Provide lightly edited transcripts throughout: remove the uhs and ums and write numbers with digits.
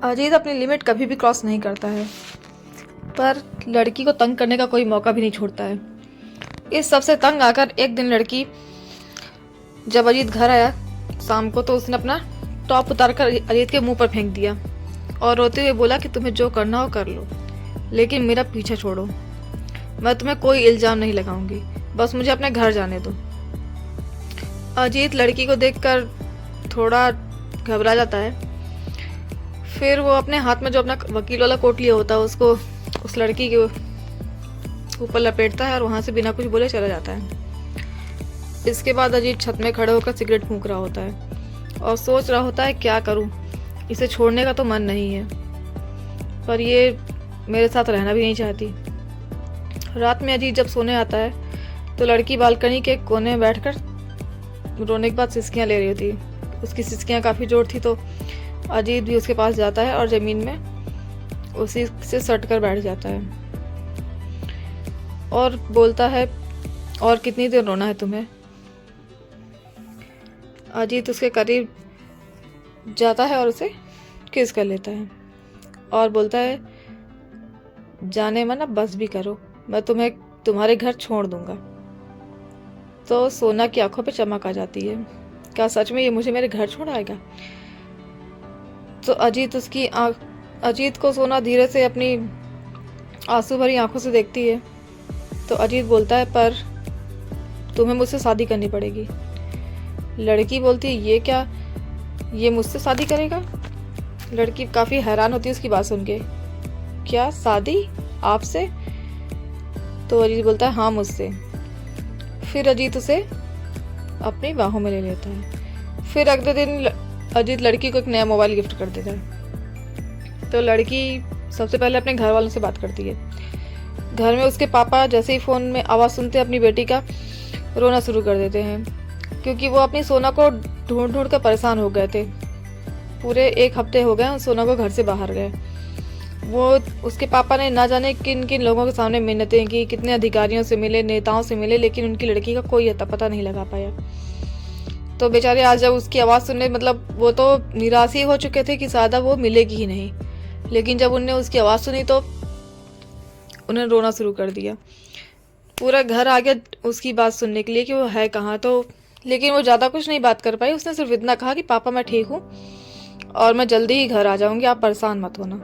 अजीत अपनी लिमिट कभी भी क्रॉस नहीं करता है, पर लड़की को तंग करने का कोई मौका भी नहीं छोड़ता है। इस सबसे तंग आकर एक दिन लड़की जब अजीत घर आया शाम को, तो उसने अपना टॉप उतारकर अजीत के मुंह पर फेंक दिया और रोते हुए बोला कि तुम्हें जो करना हो कर लो, लेकिन मेरा पीछा छोड़ो। मैं तुम्हें कोई इल्ज़ाम नहीं लगाऊंगी, बस मुझे अपने घर जाने दो। अजीत लड़की को देखकर थोड़ा घबरा जाता है। फिर वो अपने हाथ में जो अपना वकील वाला कोट लिया होता है उसको उस लड़की के ऊपर लपेटता है और वहाँ से बिना कुछ बोले चला जाता है। इसके बाद अजीत छत में खड़े होकर सिगरेट फूंक रहा होता है और सोच रहा होता है क्या करूँ, इसे छोड़ने का तो मन नहीं है, पर ये मेरे साथ रहना भी नहीं चाहती। रात में अजीत जब सोने आता है तो लड़की बालकनी के कोने में बैठकर रोने के बाद सिसकियाँ ले रही होती है। उसकी सिसकियाँ काफ़ी जोर थी, तो अजीत भी उसके पास जाता है और ज़मीन में उसी से सट कर बैठ जाता है और बोलता है, और कितनी देर रोना है तुम्हें। अजीत उसके करीब जाता है और उसे किस कर लेता है और बोलता है, जाने मना बस भी करो, मैं तुम्हें तुम्हारे घर छोड़ दूंगा। तो सोना की आंखों पे चमक आ जाती है, क्या सच में ये मुझे मेरे घर छोड़ आएगा। तो अजीत को सोना धीरे से अपनी आंसू भरी आंखों से देखती है। तो अजीत बोलता है, पर तुम्हें मुझसे शादी करनी पड़ेगी। लड़की बोलती है, ये क्या, ये मुझसे शादी करेगा। लड़की काफ़ी हैरान होती है उसकी बात सुन के, क्या शादी आपसे। तो अजीत बोलता है, हाँ मुझसे। फिर अजीत उसे अपनी बाहों में ले लेता है। फिर अगले दिन अजीत लड़की को एक नया मोबाइल गिफ्ट कर देता है। तो लड़की सबसे पहले अपने घर वालों से बात करती है। घर में उसके पापा जैसे ही फ़ोन में आवाज़ सुनते अपनी बेटी का रोना शुरू कर देते हैं, क्योंकि वो अपनी सोना को ढूंढ ढूंढ कर परेशान हो गए थे। पूरे 1 हफ्ते हो गए सोना को घर से बाहर गए। वो उसके पापा ने ना जाने किन किन लोगों के सामने मिन्नतें की, कितने अधिकारियों से मिले, नेताओं से मिले, लेकिन उनकी लड़की का कोई अता पता नहीं लगा पाया। तो बेचारे आज जब उसकी आवाज़ सुनने, मतलब वो तो निराश ही हो चुके थे कि सादा वो मिलेगी ही नहीं, लेकिन जब उनने उसकी आवाज़ सुनी तो उन्हें रोना शुरू कर दिया। पूरा घर आ गया उसकी बात सुनने के लिए कि वो है कहाँ। तो लेकिन वो ज़्यादा कुछ नहीं बात कर पाई। उसने सिर्फ इतना कहा कि पापा मैं ठीक हूँ और मैं जल्दी ही घर आ जाऊँगी, आप परेशान मत होना।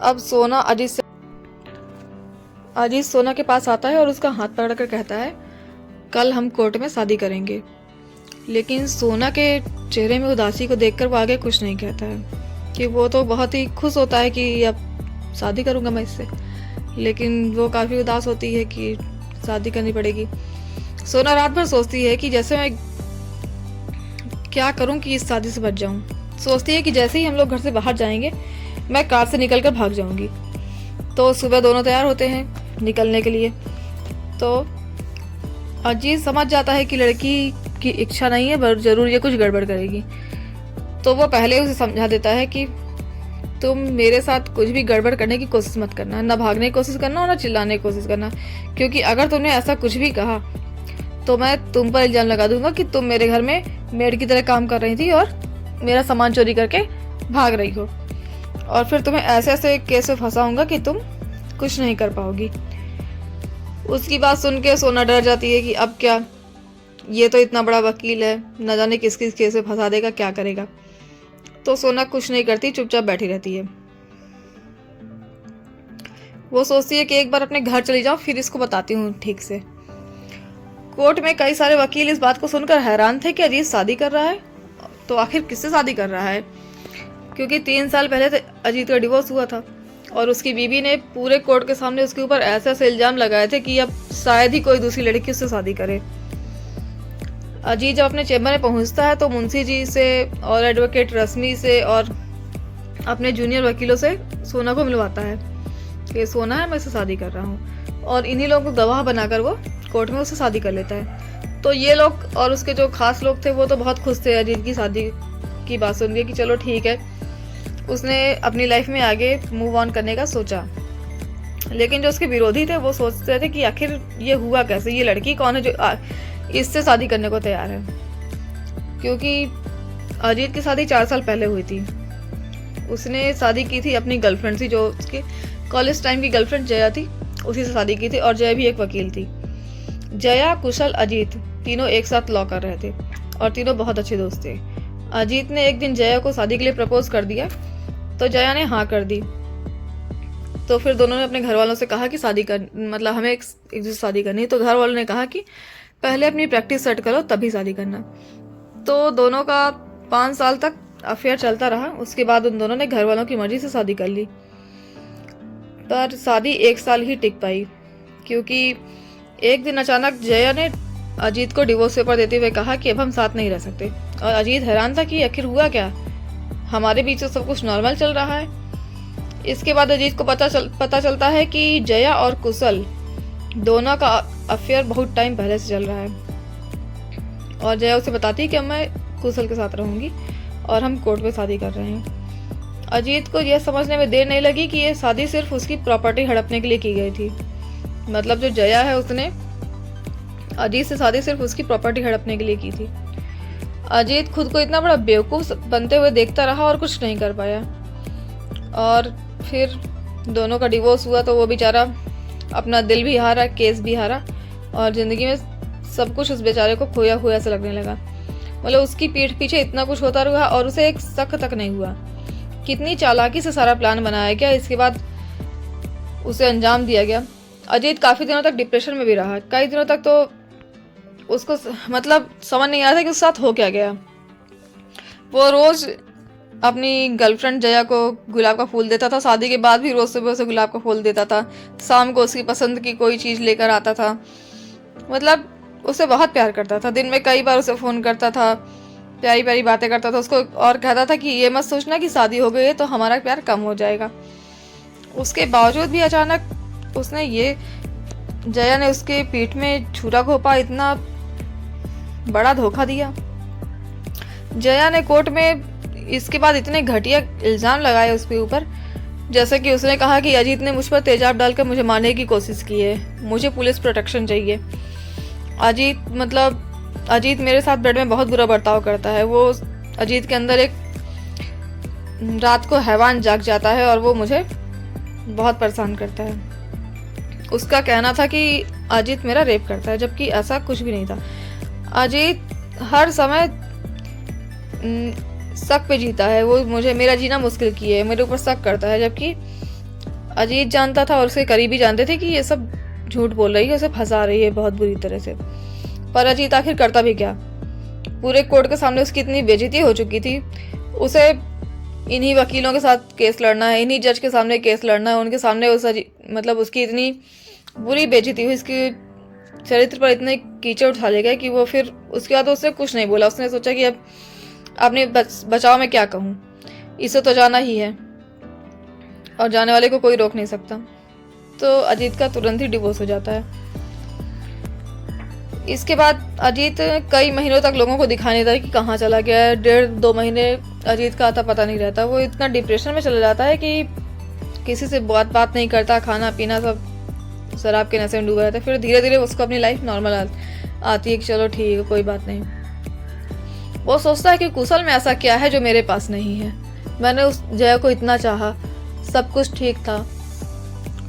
अब सोना अजीत सोना के पास आता है और उसका हाथ पकड़कर कहता है, कल हम कोर्ट में शादी करेंगे। लेकिन सोना के चेहरे में उदासी को देखकर वो आगे कुछ नहीं कहता है, कि वो तो बहुत ही खुश होता है कि अब शादी करूँगा मैं इससे, लेकिन वो काफ़ी उदास होती है कि शादी करनी पड़ेगी। सोना रात भर सोचती है कि जैसे मैं क्या करूं कि इस शादी से बच जाऊं। सोचती है कि जैसे ही हम लोग घर से बाहर जाएंगे मैं कार से निकलकर भाग जाऊंगी। तो सुबह दोनों तैयार होते हैं निकलने के लिए। तो अजीत समझ जाता है कि लड़की की इच्छा नहीं है, पर जरूर ये कुछ गड़बड़ करेगी। तो वो पहले उसे समझा देता है कि तुम मेरे साथ कुछ भी गड़बड़ करने की कोशिश मत करना, ना भागने की कोशिश करना और ना चिल्लाने की कोशिश करना, क्योंकि अगर तुमने ऐसा कुछ भी कहा तो मैं तुम पर इल्ज़ाम लगा दूंगा कि तुम मेरे घर में मेड की तरह काम कर रही थी और मेरा सामान चोरी करके भाग रही हो, और फिर तुम्हें ऐसे ऐसे केस में फंसाऊंगा कि तुम कुछ नहीं कर पाओगी। उसकी बात सुन के सोना डर जाती है कि अब क्या, ये तो इतना बड़ा वकील है, न जाने किस किस केस में फंसा देगा, क्या करेगा। तो सोना कुछ नहीं करती, चुपचाप बैठी रहती है। वो सोचती है कि एक बार अपने घर चली जाऊं, फिर इसको बताती हूँ ठीक से। कोर्ट में कई सारे वकील इस बात को सुनकर हैरान थे कि अजीत शादी कर रहा है, तो आखिर किससे शादी कर रहा है, क्योंकि 3 साल पहले तो अजीत का डिवोर्स हुआ था और उसकी बीवी ने पूरे कोर्ट के सामने उसके ऊपर ऐसे ऐसे इल्जाम लगाए थे कि अब शायद ही कोई दूसरी लड़की उससे शादी करे। अजीत जब अपने चैम्बर में पहुंचता है तो मुंशी जी से और एडवोकेट रश्मि से और अपने जूनियर वकीलों से सोना को मिलवाता है कि सोना है, मैं इससे शादी कर रहा हूँ, और इन्हीं लोगों को गवाह बनाकर वो कोर्ट में उससे शादी कर लेता है। तो ये लोग और उसके जो खास लोग थे वो तो बहुत खुश थे अजीत की शादी की बात सुन के कि चलो ठीक है, उसने अपनी लाइफ में आगे मूव ऑन करने का सोचा। लेकिन जो उसके विरोधी थे वो सोचते थे कि आखिर ये हुआ कैसे, ये लड़की कौन है जो इससे शादी करने को तैयार है, क्योंकि अजीत की शादी 4 साल पहले हुई थी उसने शादी की थी अपनी गर्लफ्रेंड से, जो उसके कॉलेज टाइम की गर्लफ्रेंड जया थी, उसी से शादी की थी। और जया भी एक वकील थी। जया, कुशल, अजीत तीनों एक साथ लॉ कर रहे थे और तीनों बहुत अच्छे दोस्त थे। अजीत ने एक दिन जया को शादी के लिए प्रपोज कर दिया तो जया ने हाँ कर दी। तो फिर दोनों ने अपने घर वालों से कहा कि शादी कर, मतलब हमें एक दूसरे से शादी करनी। तो घर वालों ने कहा कि पहले अपनी प्रैक्टिस सेट करो तभी शादी करना। तो दोनों का 5 साल तक अफेयर चलता रहा। उसके बाद उन दोनों ने घर वालों की मर्जी से शादी कर ली। पर शादी 1 साल ही टिक पाई, क्योंकि एक दिन अचानक जया ने अजीत को डिवोर्स पेपर देते हुए कहा कि अब हम साथ नहीं रह सकते। और अजीत हैरान था कि आखिर हुआ क्या, हमारे बीच तो सब कुछ नॉर्मल चल रहा है। इसके बाद अजीत को पता चलता है कि जया और कुशल दोनों का अफेयर बहुत टाइम पहले से चल रहा है। और जया उसे बताती है कि अब मैं कुशल के साथ रहूंगी और हम कोर्ट में शादी कर रहे हैं। अजीत को यह समझने में देर नहीं लगी कि यह शादी सिर्फ उसकी प्रॉपर्टी हड़पने के लिए की गई थी। मतलब जो जया है उसने अजीत से शादी सिर्फ उसकी प्रॉपर्टी हड़पने के लिए की थी। अजीत खुद को इतना बड़ा बेवकूफ़ बनते हुए देखता रहा और कुछ नहीं कर पाया। और फिर दोनों का डिवोर्स हुआ तो वो बेचारा अपना दिल भी हारा, केस भी हारा और ज़िंदगी में सब कुछ उस बेचारे को खोया खोया से लगने लगा। मतलब उसकी पीठ पीछे इतना कुछ होता रहा और उसे एक शक तक नहीं हुआ। कितनी चालाकी से सारा प्लान बनाया गया, इसके बाद उसे अंजाम दिया गया। अजीत काफ़ी दिनों तक डिप्रेशन में भी रहा। कई दिनों तक तो उसको मतलब समझ नहीं आया था कि उसके साथ हो क्या गया। वो रोज़ अपनी गर्लफ्रेंड जया को गुलाब का फूल देता था, शादी के बाद भी रोज़ सुबह उसे गुलाब का फूल देता था, शाम को उसकी पसंद की कोई चीज़ लेकर आता था। मतलब उसे बहुत प्यार करता था। दिन में कई बार उसे फ़ोन करता था, प्यारी प्यारी बातें करता था उसको और कहता था कि ये मत सोचना कि शादी हो गई है तो हमारा प्यार कम हो जाएगा। उसके बावजूद भी अचानक जया ने उसके पीठ में छुरा घोंपा, इतना बड़ा धोखा दिया। जया ने कोर्ट में इसके बाद इतने घटिया इल्ज़ाम लगाए उसके ऊपर, जैसे कि उसने कहा कि अजीत ने मुझ पर तेजाब डालकर मुझे मारने की कोशिश की है, मुझे पुलिस प्रोटेक्शन चाहिए। अजीत मेरे साथ बेड में बहुत बुरा बर्ताव करता है। वो अजीत के अंदर एक रात को हैवान जाग जाता है और वो मुझे बहुत परेशान करता है। उसका कहना था कि अजीत मेरा रेप करता है, जबकि ऐसा कुछ भी नहीं था। अजीत हर समय शक पे जीता है। वो मेरा जीना मुश्किल किए, मेरे ऊपर शक करता है, जबकि अजीत जानता था और उसके करीबी जानते थे कि ये सब झूठ बोल रही है, उसे फंसा रही है बहुत बुरी तरह से। पर अजीत आखिर करता भी क्या। पूरे कोर्ट के सामने उसकी इतनी बेइज्जती हो चुकी थी। उसे इन्हीं वकीलों के साथ केस लड़ना है, इन्हीं जज के सामने केस लड़ना है, उनके सामने उसकी इतनी बुरी बेइज्जती हुई, इसके चरित्र पर इतने कीचड़ उठा ले गए कि वो फिर उसके बाद उसने कुछ नहीं बोला। उसने सोचा कि अब अपने बचाव में क्या कहूँ, इसे तो जाना ही है और जाने वाले को कोई रोक नहीं सकता। तो अजीत का तुरंत ही डिवोर्स हो जाता है। इसके बाद अजीत कई महीनों तक लोगों को दिखाई नहीं देता कि कहाँ चला गया है। 1.5-2 महीने अजीत का आता पता नहीं रहता। वो इतना डिप्रेशन में चला जाता है कि किसी से बात नहीं करता, खाना पीना सब शराब के नशे में डूबा रहता है। फिर धीरे धीरे उसको अपनी लाइफ नॉर्मल आती है कि चलो ठीक है, कोई बात नहीं। वो सोचता है कि कुशल में ऐसा क्या है जो मेरे पास नहीं है। मैंने उस जया को इतना चाहा, सब कुछ ठीक था,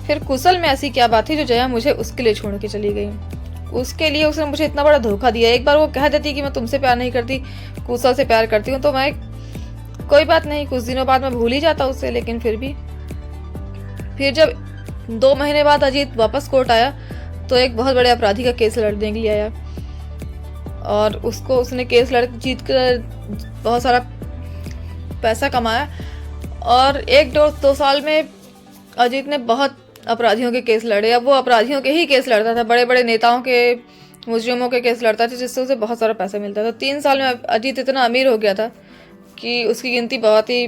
फिर कुशल में ऐसी क्या बात थी जो जया मुझे उसके लिए छोड़ के चली गई। उसके लिए उसने मुझे इतना बड़ा धोखा दिया। एक बार वो कह देती कि मैं तुमसे प्यार नहीं करती, कुशल से प्यार करती हूँ, तो मैं कोई बात नहीं, कुछ दिनों बाद मैं भूल ही जाता उससे। लेकिन फिर जब 2 महीने बाद अजीत वापस कोर्ट आया तो एक बहुत बड़े अपराधी का केस लड़ने के लिए आया और उसने केस लड़ जीत कर बहुत सारा पैसा कमाया। और 1-2 साल में अजीत ने बहुत अपराधियों के केस लड़े। अब वो अपराधियों के ही केस लड़ता था, बड़े बड़े नेताओं के, मुजरिमों के केस लड़ता था, जिससे उसे बहुत सारा पैसा मिलता था। 3 साल में अजीत इतना अमीर हो गया था कि उसकी गिनती बहुत ही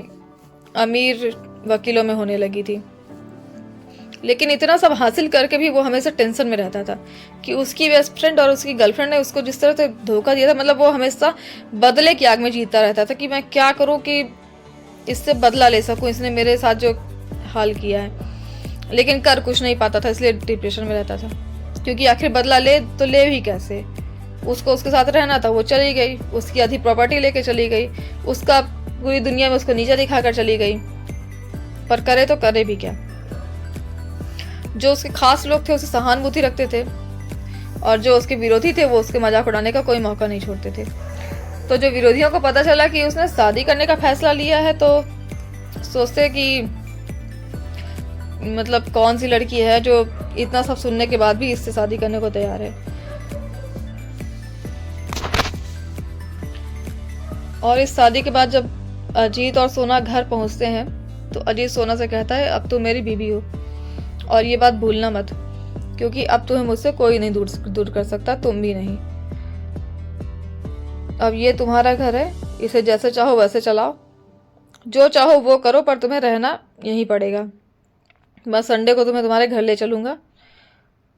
अमीर वकीलों में होने लगी थी। लेकिन इतना सब हासिल करके भी वो हमेशा टेंशन में रहता था कि उसकी बेस्ट फ्रेंड और उसकी गर्लफ्रेंड ने उसको जिस तरह से धोखा दिया था। मतलब वो हमेशा बदले की आग में जीतता रहता था कि मैं क्या करूं कि इससे बदला ले सकूं, इसने मेरे साथ जो हाल किया है। लेकिन कर कुछ नहीं पाता था, इसलिए डिप्रेशन में रहता था, क्योंकि आखिर बदला ले तो ले भी कैसे। उसको उसके साथ रहना था, वो चली गई, उसकी आधी प्रॉपर्टी लेके चली गई, उसका पूरी दुनिया में उसको नीचा दिखाकर चली गई। पर करे तो करे भी क्या। जो उसके खास लोग थे उसे सहानुभूति रखते थे और जो उसके विरोधी थे वो उसके मजाक उड़ाने का कोई मौका नहीं छोड़ते थे। तो जो विरोधियों को पता चला कि उसने शादी करने का फैसला लिया है तो सोचते कि मतलब कौन सी लड़की है जो इतना सब सुनने के बाद भी इससे शादी करने को तैयार है। और इस शादी के बाद जब अजीत और सोना घर पहुंचते हैं तो अजीत सोना से कहता है अब तुम मेरी बीवी हो और ये बात भूलना मत, क्योंकि अब तुम्हें मुझसे कोई नहीं दूर कर सकता, तुम भी नहीं। अब ये तुम्हारा घर है, इसे जैसे चाहो वैसे चलाओ, जो चाहो वो करो, पर तुम्हें रहना यहीं पड़ेगा। मैं संडे को तुम्हें तुम्हारे घर ले चलूँगा,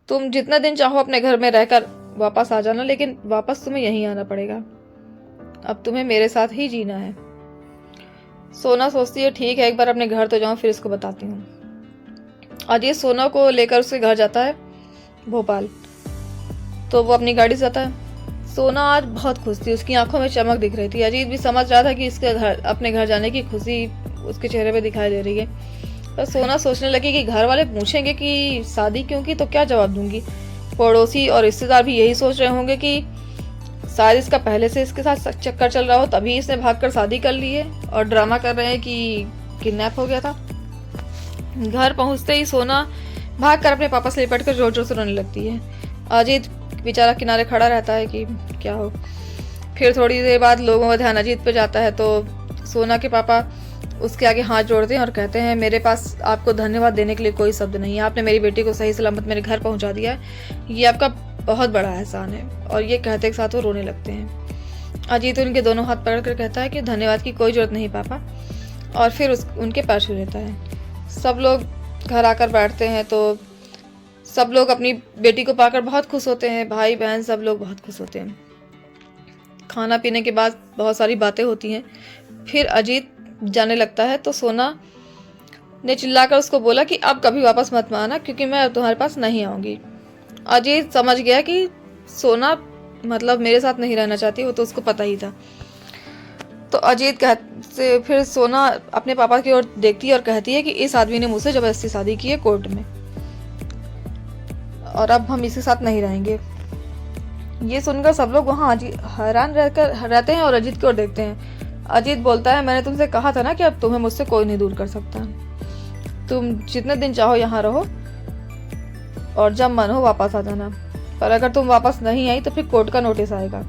तुम जितने दिन चाहो अपने घर में रहकर वापस आ जाना, लेकिन वापस तुम्हें यहीं आना पड़ेगा। अब तुम्हें मेरे साथ ही जीना है। सोना सोचती है ठीक है, एक बार अपने घर तो जाऊँ, फिर इसको बताती हूँ। अजीत सोना को लेकर उसके घर जाता है भोपाल, तो वो अपनी गाड़ी से जाता है। सोना आज बहुत खुश थी, उसकी आंखों में चमक दिख रही थी। अजीत भी समझ रहा था कि इसके घर अपने घर जाने की खुशी उसके चेहरे पे दिखाई दे रही है। तो सोना सोचने लगी कि घर वाले पूछेंगे कि शादी क्यों की, तो क्या जवाब दूंगी। पड़ोसी और रिश्तेदार भी यही सोच रहे होंगे कि शायद इसका पहले से इसके साथ चक्कर चल रहा हो, तभी इसने भागकर शादी कर ली है, और ड्रामा कर रहे हैं कि किडनैप हो गया था। घर पहुंचते ही सोना भागकर अपने पापा से लिपट कर जोर जोर से रोने लगती है। अजीत बेचारा किनारे खड़ा रहता है कि क्या हो। फिर थोड़ी देर बाद लोगों का ध्यान अजीत पे जाता है तो सोना के पापा उसके आगे हाथ जोड़ते हैं और कहते हैं मेरे पास आपको धन्यवाद देने के लिए कोई शब्द नहीं है, आपने मेरी बेटी को सही सलामत मेरे घर पहुंचा दिया है, ये आपका बहुत बड़ा एहसान है। और ये कहते के साथ वो रोने लगते हैं। अजीत उनके दोनों हाथ पकड़ कर कहता है कि धन्यवाद की कोई जरूरत नहीं पापा, और फिर उनके पैर छू लेता है। सब लोग घर आकर बैठते हैं तो सब लोग अपनी बेटी को पाकर बहुत खुश होते हैं, भाई बहन सब लोग बहुत खुश होते हैं। खाना पीने के बाद बहुत सारी बातें होती हैं। फिर अजीत जाने लगता है तो सोना ने चिल्लाकर उसको बोला कि अब कभी वापस मत आना, क्योंकि मैं अब तुम्हारे पास नहीं आऊँगी। अजीत समझ गया कि सोना मतलब मेरे साथ नहीं रहना चाहती, वो तो उसको पता ही था। तो अजीत से फिर सोना अपने पापा की ओर देखती है और कहती है कि इस आदमी ने मुझसे जबरदस्ती शादी की है कोर्ट में, और अब हम इसके साथ नहीं रहेंगे। ये सुनकर सब लोग वहाँ हैरान रहते हैं और अजीत की ओर देखते हैं। अजीत बोलता है मैंने तुमसे कहा था ना कि अब तुम्हें मुझसे कोई नहीं दूर कर सकता, तुम जितने दिन चाहो यहाँ रहो और जब मन हो वापस आ जाना, पर अगर तुम वापस नहीं आई तो फिर कोर्ट का नोटिस आएगा,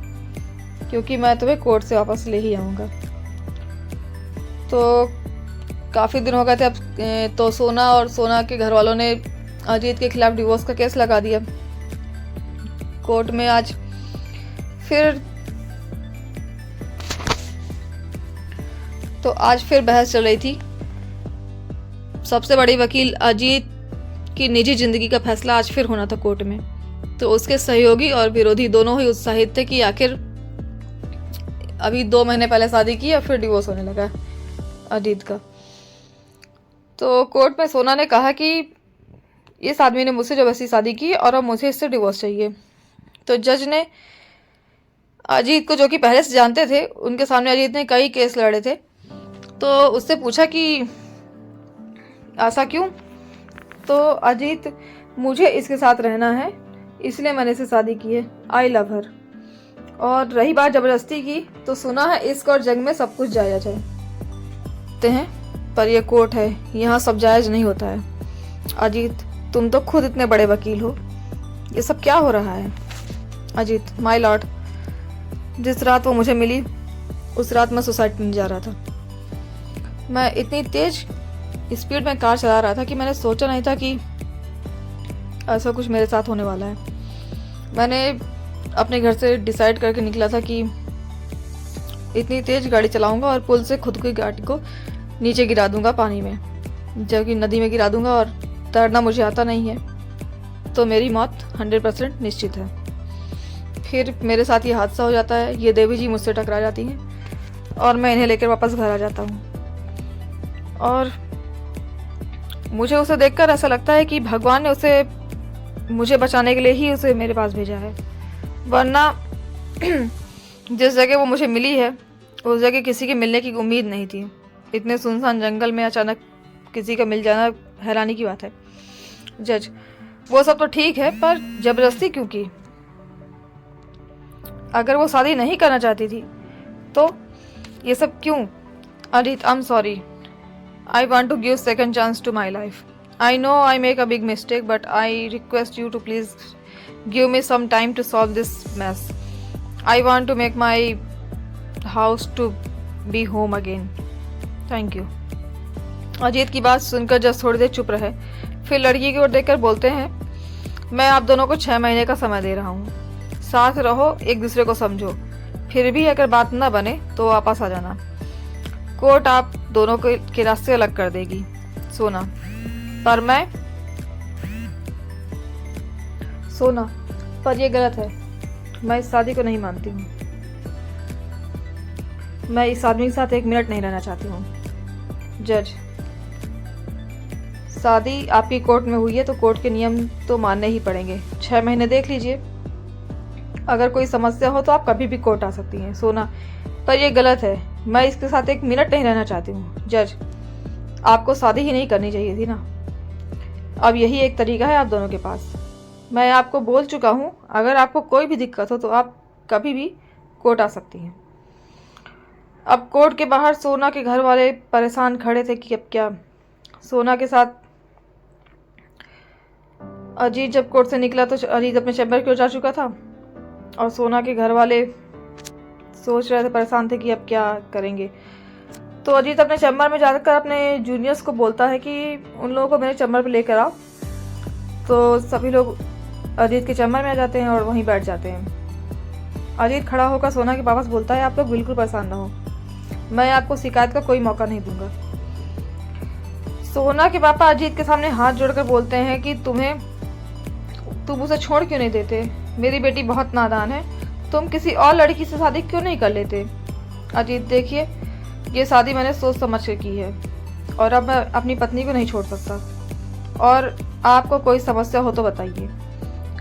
क्योंकि मैं तुम्हें कोर्ट से वापस ले ही आऊँगा। तो काफ़ी दिन हो गए थे अब, तो सोना और सोना के घर वालों ने अजीत के खिलाफ डिवोर्स का केस लगा दिया कोर्ट में। आज फिर बहस चल रही थी। सबसे बड़ी वकील अजीत की निजी जिंदगी का फैसला आज फिर होना था कोर्ट में। तो उसके सहयोगी और विरोधी दोनों ही उत्साहित थे कि आखिर अभी 2 महीने पहले शादी की और फिर डिवोर्स होने लगा अजीत का। तो कोर्ट में सोना ने कहा कि इस आदमी ने मुझसे जबरदस्ती शादी की और अब मुझे इससे डिवोर्स चाहिए। तो जज ने अजीत को, जो कि पहले से जानते थे, उनके सामने अजीत ने कई केस लड़े थे, तो उससे पूछा कि ऐसा क्यों। तो अजीत, मुझे इसके साथ रहना है इसलिए मैंने इससे शादी की है, आई लव हर। और रही बात जबरदस्ती की, तो सुना है इश्क और जंग में सब कुछ जायज़ है, पर यह कोर्ट है, यहाँ सब जायज़ नहीं होता है। अजीत, तुम तो खुद इतने बड़े वकील हो, ये सब क्या हो रहा है। अजीत, माय लॉर्ड, जिस रात वो मुझे मिली उस रात मैं सोसाइटी में जा रहा था। मैं इतनी तेज स्पीड में कार चला रहा था कि मैंने सोचा नहीं था कि ऐसा कुछ मेरे साथ होने वाला है। मैंने अपने घर से डिसाइड करके निकला था कि इतनी तेज गाड़ी चलाऊंगा और पुल से खुद की गाड़ी को नीचे गिरा दूंगा पानी में, जबकि नदी में गिरा दूंगा, और तैरना मुझे आता नहीं है, तो मेरी मौत 100% निश्चित है। फिर मेरे साथ ये हादसा हो जाता है, ये देवी जी मुझसे टकरा जाती हैं और मैं इन्हें लेकर वापस घर आ जाता हूँ। और मुझे उसे देखकर ऐसा लगता है कि भगवान ने उसे मुझे बचाने के लिए ही उसे मेरे पास भेजा है, वरना जिस जगह वो मुझे मिली है उस जगह किसी के मिलने की उम्मीद नहीं थी। इतने सुनसान जंगल में अचानक किसी का मिल जाना हैरानी की बात है। जज, वो सब तो ठीक है, पर जबरदस्ती क्यों की? अगर वो शादी नहीं करना चाहती थी तो ये सब क्यों? Ajit, I am sorry, I want to give second chance to my life. I know I make a big mistake, but I request you to please give me some time to solve this mess. I want to make my house to be home again. Thank you. Ajit की बात सुनकर जस थोड़ी देर चुप रहे, फिर लड़की की ओर देखकर बोलते हैं, मैं आप दोनों को 6 महीने का समय दे रहा हूँ, साथ रहो, एक दूसरे को समझो, फिर भी अगर बात न बने तो वापस आ जाना। कोर्ट आप दोनों के रास्ते अलग कर देगी सोना, पर ये गलत है। मैं इस शादी को नहीं मानती हूँ। मैं इस आदमी के साथ 1 मिनट नहीं रहना चाहती हूँ। जज, शादी आपकी कोर्ट में हुई है तो कोर्ट के नियम तो मानने ही पड़ेंगे। 6 महीने देख लीजिए, अगर कोई समस्या हो तो आप कभी भी कोर्ट आ सकती हैं सोना, पर यह गलत है। मैं इसके साथ 1 मिनट नहीं रहना चाहती हूँ। जज, आपको शादी ही नहीं करनी चाहिए थी ना। अब यही एक तरीका है आप दोनों के पास। मैं आपको बोल चुका हूँ, अगर आपको कोई भी दिक्कत हो तो आप कभी भी कोर्ट आ सकती हैं। अब कोर्ट के बाहर सोना के घर वाले परेशान खड़े थे कि अब क्या। सोना के साथ अजीत जब कोर्ट से निकला तो अजीत अपने चैम्बर की ओर जा चुका था और सोना के घर वाले सोच रहे थे, परेशान थे कि अब क्या करेंगे। तो अजीत अपने चैम्बर में जाकर अपने जूनियर्स को बोलता है कि उन लोगों को मेरे चैम्बर पे लेकर आओ। तो सभी लोग अजीत के चैम्बर में आ जाते हैं और वहीं बैठ जाते हैं। अजीत खड़ा होकर सोना के पापा से बोलता है, आप लोग बिल्कुल परेशान ना हो, मैं आपको शिकायत का कोई मौका नहीं दूंगा। सोना के पापा अजीत के सामने हाथ जोड़कर बोलते हैं कि तुम उसे छोड़ क्यों नहीं देते? मेरी बेटी बहुत नादान है, तुम किसी और लड़की से शादी क्यों नहीं कर लेते? अजीत, देखिए, ये शादी मैंने सोच समझ कर की है और अब मैं अपनी पत्नी को नहीं छोड़ सकता। और आपको कोई समस्या हो तो बताइए।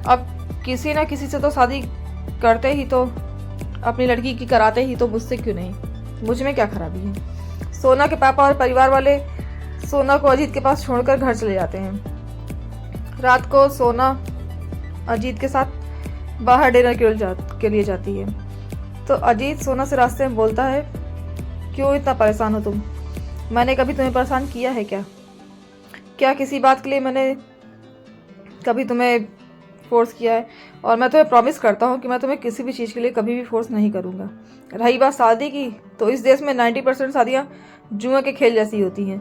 अब किसी ना किसी से तो शादी करते ही तो, अपनी लड़की की कराते ही तो, मुझसे क्यों नहीं? मुझ में क्या खराबी है? सोना के पापा और परिवार वाले सोना को अजीत के पास छोड़कर घर चले जाते हैं। रात को सोना अजीत के साथ बाहर डिनर के लिए जाती है तो अजीत सोना से रास्ते में बोलता है, क्यों इतना परेशान हो तुम? मैंने कभी तुम्हें परेशान किया है क्या किसी बात के लिए मैंने कभी तुम्हें फोर्स किया है? और मैं तुम्हें प्रॉमिस करता हूँ कि मैं तुम्हें किसी भी चीज़ के लिए कभी भी फोर्स नहीं करूँगा। रही बात शादी की, तो इस देश में 90% शादियाँ जुए के खेल जैसी होती हैं।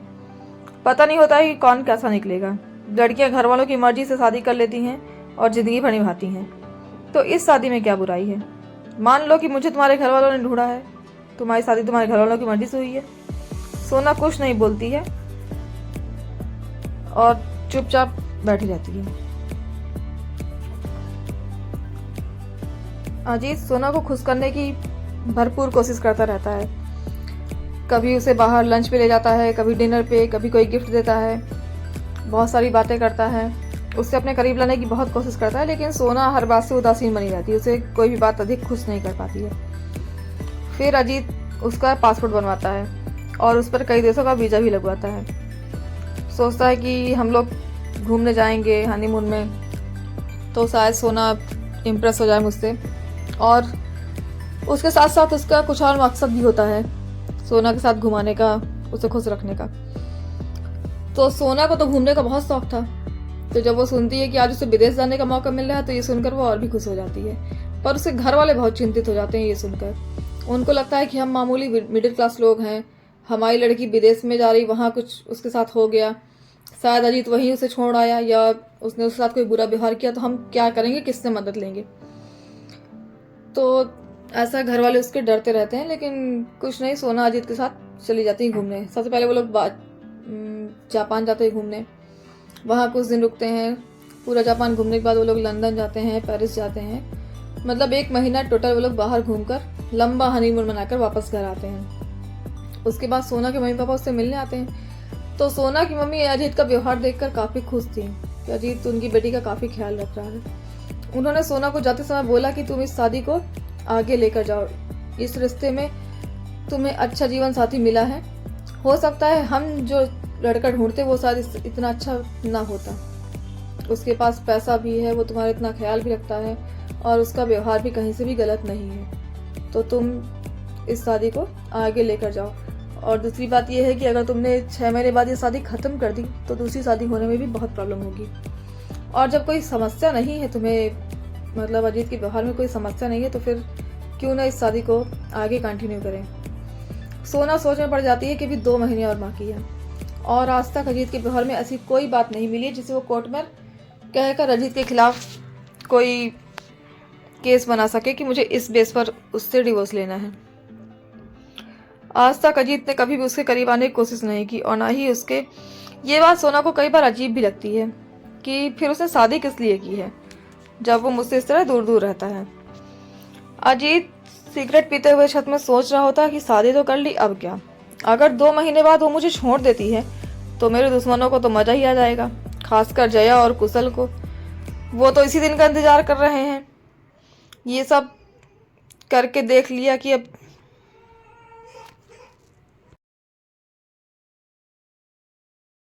पता नहीं होता है कि कौन कैसा निकलेगा। लड़कियाँ घर वालों की मर्जी से शादी कर लेती हैं और ज़िंदगी भर निभाती हैं। तो इस शादी में क्या बुराई है? मान लो कि मुझे तुम्हारे घर वालों ने ढूंढा है, तुम्हारी शादी तुम्हारे घर वालों की मर्जी से हुई है। सोना कुछ नहीं बोलती है और चुपचाप बैठी रहती है। अजीत सोना को खुश करने की भरपूर कोशिश करता रहता है। कभी उसे बाहर लंच पे ले जाता है, कभी डिनर पे, कभी कोई गिफ्ट देता है, बहुत सारी बातें करता है, उससे अपने करीब लाने की बहुत कोशिश करता है। लेकिन सोना हर बात से उदासीन बनी रहती है, उसे कोई भी बात अधिक खुश नहीं कर पाती है। फिर अजीत उसका पासपोर्ट बनवाता है और उस पर कई देशों का वीज़ा भी लगवाता है। सोचता है कि हम लोग घूमने जाएंगे हनीमून में, तो शायद सोना इम्प्रेस हो जाए मुझसे। और उसके साथ साथ उसका कुछ और मकसद भी होता है, सोना के साथ घुमाने का, उसे खुश रखने का। तो सोना को तो घूमने का बहुत शौक था, तो जब वो सुनती है कि आज उसे विदेश जाने का मौका मिल रहा है तो ये सुनकर वो और भी खुश हो जाती है। पर उसके घर वाले बहुत चिंतित हो जाते हैं ये सुनकर। उनको लगता है कि हम मामूली मिडिल क्लास लोग हैं, हमारी लड़की विदेश में जा रही, वहाँ कुछ उसके साथ हो गया, शायद अजीत वहीं उसे छोड़ आया या उसने उसके साथ कोई बुरा व्यवहार किया, तो हम क्या करेंगे, किससे मदद लेंगे? तो ऐसा घर वाले उसके डरते रहते हैं। लेकिन कुछ नहीं, सोना अजीत के साथ चली जाती है घूमने। सबसे पहले वो लोग जापान जाते हैं घूमने, वहाँ कुछ दिन रुकते हैं। पूरा जापान घूमने के बाद वो लोग लंदन जाते हैं, पेरिस जाते हैं, मतलब 1 महीना टोटल वो लोग बाहर घूमकर लंबा हनीमून मनाकर वापस घर आते हैं। उसके बाद सोना के मम्मी पापा उससे मिलने आते हैं। तो सोना की मम्मी अजीत का व्यवहार देखकर काफ़ी खुश थी कि अजीत उनकी बेटी का काफ़ी ख्याल रख रहा है। उन्होंने सोना को जाते समय बोला कि तुम इस शादी को आगे लेकर जाओ, इस रिश्ते में तुम्हें अच्छा जीवन साथी मिला है, हो सकता है हम जो लड़का ढूंढते वो शायद इतना अच्छा ना होता। उसके पास पैसा भी है, वो तुम्हारा इतना ख्याल भी रखता है और उसका व्यवहार भी कहीं से भी गलत नहीं है। तो तुम इस शादी को आगे लेकर जाओ। और दूसरी बात यह है कि अगर तुमने 6 महीने बाद ये शादी ख़त्म कर दी तो दूसरी शादी होने में भी बहुत प्रॉब्लम होगी। और जब कोई समस्या नहीं है तुम्हें, मतलब अजीत के व्यवहार में कोई समस्या नहीं है, तो फिर क्यों ना इस शादी को आगे कंटिन्यू करें। सोना सोच में पड़ जाती है कि अभी 2 महीने और बाकी है और आज तक अजीत के व्यवहार में ऐसी कोई बात नहीं मिली जिसे वो कोर्ट में कहकर अजीत के खिलाफ कोई केस बना सके कि मुझे इस बेस पर उससे डिवोर्स लेना है। आज तक अजीत ने कभी भी उसके करीब आने की कोशिश नहीं की और ना ही उसके। ये बात सोना को कई बार अजीब भी लगती है कि फिर उसने शादी किस लिए की है जब वो मुझसे इस तरह दूर दूर रहता है। अजीत सिगरेट पीते हुए छत में सोच रहा होता कि शादी तो कर ली, अब क्या। अगर 2 महीने बाद वो मुझे छोड़ देती है तो मेरे दुश्मनों को तो मजा ही आ जाएगा, खासकर जया और कुशल को। वो तो इसी दिन का इंतजार कर रहे हैं। ये सब करके देख लिया कि अब